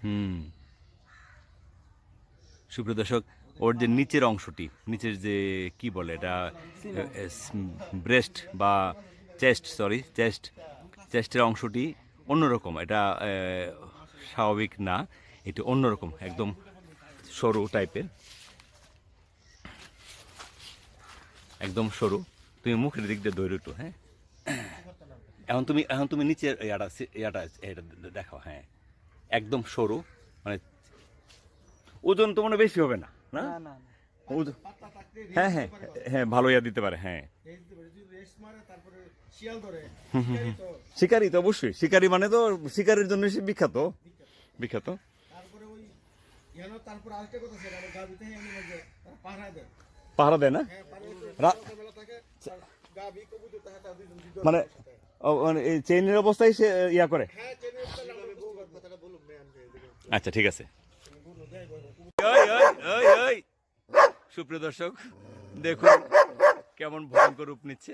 হুম, সুপ্রিয় দর্শক, ওর যে নিচের অংশটি, নিচের যে কি বলে এটা, ব্রেস্ট বা চেস্টের অংশটি অন্যরকম। এটা স্বাভাবিক না, এটা অন্যরকম, একদম সরু টাইপের, একদম সরু। তুমি মুখের দিক দিয়ে দৌড় একটু, হ্যাঁ। এখন তুমি নিচের ইয়াটা এটা দেখাও, হ্যাঁ। একদম সরু, মানে ওজন তো মনে বেশি হবে না, না? হ্যাঁ হ্যাঁ হ্যাঁ, ভালো ইয়া দিতে পারে, হ্যাঁ। শিকারি তো অবশ্যই, শিকারি মানে তো শিকারির জন্য সে বিখ্যাত, বিখ্যাত। পাহারা দেয় না, মানে মানে এই চেইনের অবস্থায় সে ইয়া করে। আচ্ছা, ঠিক আছে। সুপ্রিয় দর্শক, দেখুন কেমন ভয়ঙ্কর রূপ নিচ্ছে।